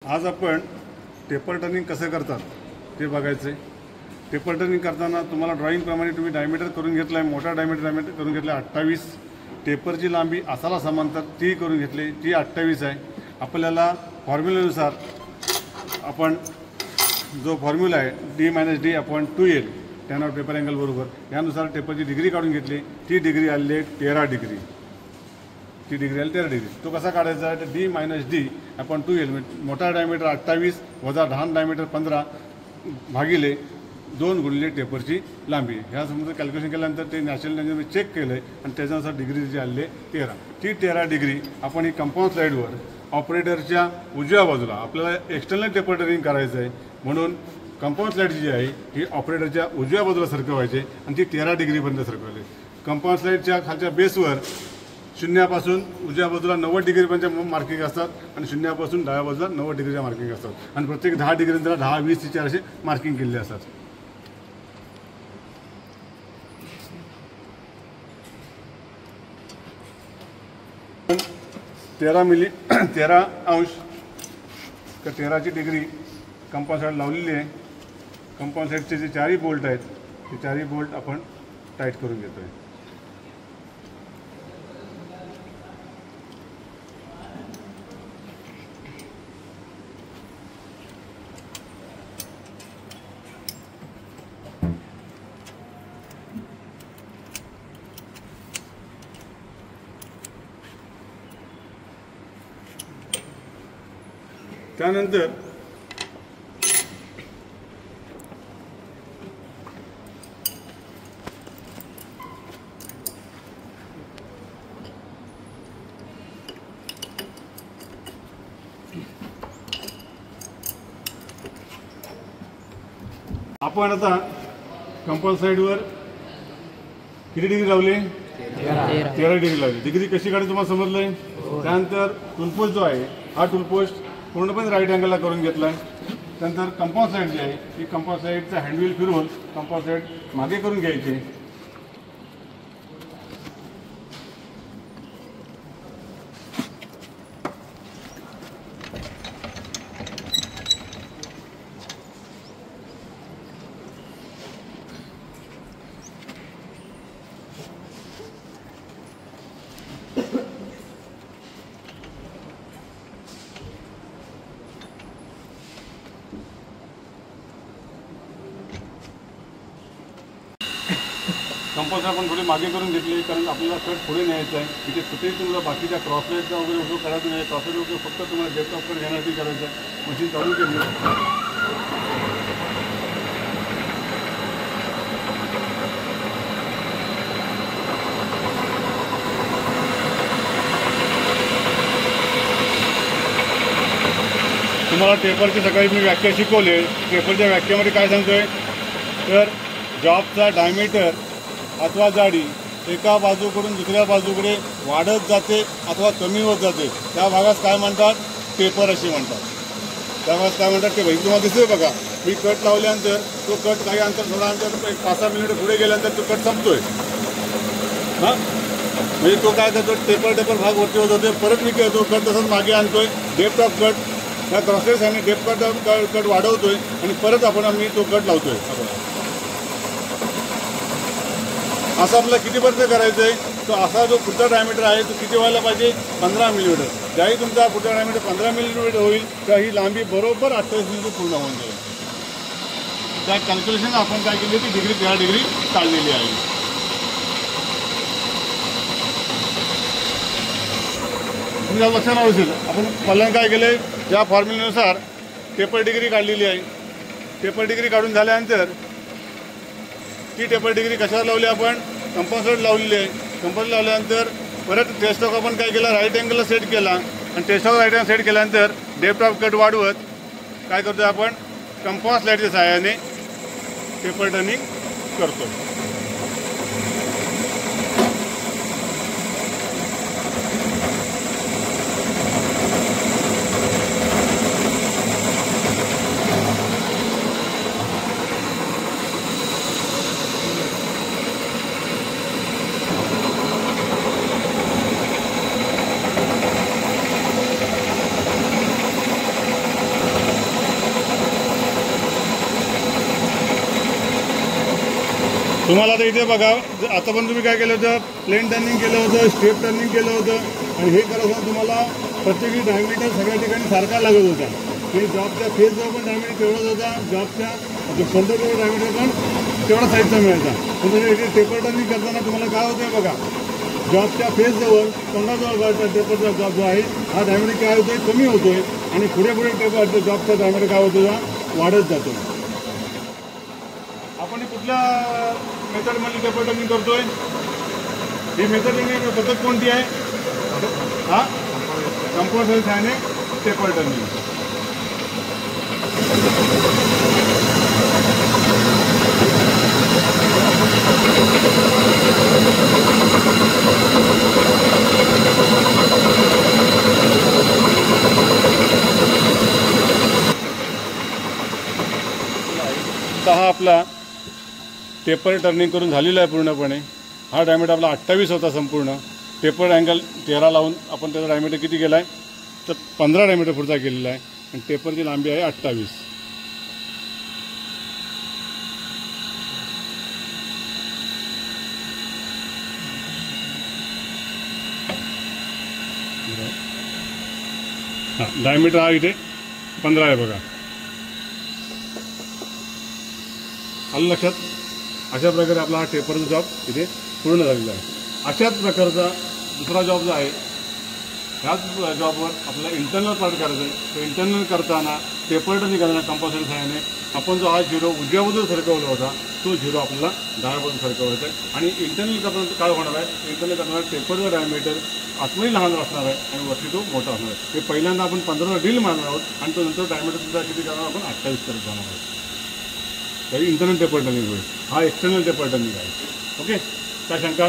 आज आपण taper turning कसं करतात ते बघायचं आहे। टेपर टर्निंग करताना तुम्हाला ड्रॉईंगप्रमाणे तुम्ही डायमीटर करून घेतला आहे, मोठा डायमीटर करून घेतला आहे 28। टेपरची लांबी असाला समांतर ती करून घेतली, ती 28 आहे। आपल्याला फॉर्म्युल्यानुसार आपण जो फॉर्म्युला आहे d-d/2l tan of taper angle बरोबर, यानुसार टेपरची डिग्री काढून घेतली, ती डिग्री आली आहे 13 डिग्री। ती डिग्री आली 13 डिग्री। तो कसा काढायचा आहे, तर d-d/2l मोठा डायमीटर 28 वजा लहान डायमीटर 15 भागिले 2 गुणिले टेपरची लांबी। ह्या समजा कॅल्क्युलेशन केल्यानंतर ते नॅशनल लँग्वेजमध्ये चेक केलं आहे आणि त्याच्यानुसार डिग्री जी आली आहे 13। ती 13 डिग्री आपण ही कंपाऊंड स्लाईडवर ऑपरेटरच्या उजव्या बाजूला आपल्याला एक्सटर्नल टेपर टर्निंग करायचं आहे, म्हणून कंपाऊंड स्लाईड जी आहे ही ऑपरेटरच्या उजव्या बाजूला सरकवायची आणि ती 13 डिग्रीपर्यंत सरकवायची। कंपाऊंड स्लाईडच्या खालच्या बेसवर शून्यापासून उजव्या बाजूला 90 डिग्रीपर्यंत मार्किंग असतात आणि शून्यापासून डाव्या बाजूला 90 डिग्रीच्या मार्किंग असतात आणि प्रत्येक 10 डिग्रीनंतर 10, 20, 30 असे मार्किंग केलेले असतात। पण 13 अंश तर 13ची डिग्री कंपाऊंड साईड लावलेली आहे। कंपाऊंड साईडचे जे चारही बोल्ट आहेत ते चारही बोल्ट आपण टाईट करून घेतो आहे। त्यानंतर आपण आता कंपाऊंड साईडवर किती डिग्री लावली, 13 डिग्री लावली। डिग्री कशी काढायची तुम्हाला समजलंय। त्यानंतर टूलपोस्ट जो आहे हा टूलपोस्ट पूर्णपणे राईट अँगलला करून घेतला आहे। त्यानंतर कंपाऊंड साईड जी आहे ही कंपाऊंड साईडचा हँडव्हील फिरवून कंपाऊंड साईड मागे करून घ्यायची। कंपाऊंड आपण थोडी मागे करून घेतली, कारण आपल्याला कट पुढे न्यायचं आहे। तिथे कुठेही तुम्हाला बाकीच्या क्रॉसलाईटचा वगैरे उपयोग करायचा नाही। क्रॉसलाईट उपयोग फक्त तुम्हाला डेप्थ ऑफ कट घेण्यासाठी करायचं आहे। मशीन चालू केली, तुम्हाला टेपरची सकाळी मी व्याख्या शिकवली। टेपरच्या व्याख्यामध्ये काय सांगतोय, तर जॉबचा डायमीटर अथवा जाडी एका बाजूकडून दुसऱ्या बाजूकडे वाढत जाते अथवा कमी होत जाते, त्या भागास काय म्हणतात, टेपर अशी म्हणतात। त्या भागात काय म्हणतात, टेपर। तुम्हाला दिसतोय बघा, मी कट लावल्यानंतर तो कट काही अंतर थोडा अंतर 5-6 मिनिट पुढे गेल्यानंतर तो कट संपतोय। हां, म्हणजे तो काय करतो, टेपर भाग वरती होत होते, परत मी तो कट तसंच मागे आणतोय। डेप्थ ऑफ कट या क्रॉसेस आणि डेप्थ कट वाढवतोय आणि परत मी तो कट लावतोय। असं आपल्याला कितीपर्यंत करायचं आहे, तो असा जो पुढचा डायमीटर आहे तो किती व्हायला पाहिजे, 15 मिलीमीटर। ज्याही तुमचा पुढचा डायमीटर 15 मिलीमीटर होईल तर ही लांबी बरोबर 28 मिनिट पूर्ण होऊन जाईल। त्या कॅल्क्युलेशन आपण काय केली, ती डिग्री 13 डिग्री काढलेली आहे। तुमच्या लक्षात असेल, आपण पहिल्यांदा काय केलं, ज्या फॉर्म्युल्यानुसार टेपर डिग्री काढलेली आहे। टेपर डिग्री काढून झाल्यानंतर ती टेपर डिग्री कशावर लावली, आपण कंपाऊंड साईड लावलेली आहे। कंपाऊंड लावल्यानंतर परत टेस्ट ऑफ आपण काय केला, राईट अँगलला सेट केला आणि test of right angle set केल्यानंतर डेप्थ ऑफ कट वाढवत काय करतो, आपण कंपाऊंड स्लाईडच्या सहाय्याने टेपर टर्निंग करतो। तुम्हाला आता इथे बघा, आता पण तुम्ही काय केलं होतं, प्लेन टर्निंग केलं होतं, स्टेप टर्निंग केलं होतं, आणि हे करत असताना तुम्हाला प्रत्येकी डायमीटर सगळ्या ठिकाणी सारखा लागत होता. हे जॉबच्या फेसजवळ पण डायमीटर तेवढाच होता, जॉबच्या फ्रंटजवळ डायमीटर पण तेवढा साईजचा मिळायचा. पण इथे टेपर टर्निंग करताना तुम्हाला काय होतं बघा, जॉबच्या फेसजवळ तोंडाजवळ टेपरचा जॉब जो आहे हा डायमीटर काय होतोय, कमी होतोय, आणि पुढे पुढे टेपर जॉबचा डायमीटर काय होतो, वाढत जातो. आपण कुठल्या मेथडमध्ये टेपर टर्निंग करतोय? ही मेथड टर्निंग पद्धत कोणती आहे? हा कंपाऊंड सहाय्याने टेपर टर्निंग. हा आपला टेपर टर्निंग करून झालेला आहे पूर्णपणे. हा डायमीटर आपला 28 होता संपूर्ण. टेपर अँगल 13 लावून आपण त्याचा डायमीटर किती केला आहे, तर 15 डायमीटर पुढचा केलेला आहे, आणि टेपरची लांबी आहे 28. हां, डायमीटर हा इथे 15 आहे बघा. आलं लक्षात? अशा प्रकारे आपला हा टेपरचा जॉब इथे पूर्ण झालेला आहे. अशाच प्रकारचा दुसरा जॉब जो आहे, ह्याच जॉबवर आपल्याला इंटरनल पार्ट करायचं आहे. तो इंटरनल करताना टेपर टर्निंग करताना कंपाऊंड सहाय्याने आपण जो हा झिरो उजव्या बाजूला सरकवला होता तो झिरो आपल्याला डाव्या बाजूला सरकवायचा आहे. आणि इंटरनल करताना काय होणार आहे, इंटरनल करताना टेपरचा डायमीटर आतमध्ये लहान असणार आहे आणि वरती तो मोठा असणार आहे. हे पहिल्यांदा आपण 15 ड्रिल मारणार आहोत, आणि तो नंतर डायमीटर सुद्धा किती करणार, आपण 28 करत जाणार आहोत. तरी इंटरनल टेपर टर्निंग होईल. हा एक्सटर्नल टेपर टर्निंग आहे. ओके, काय शंका?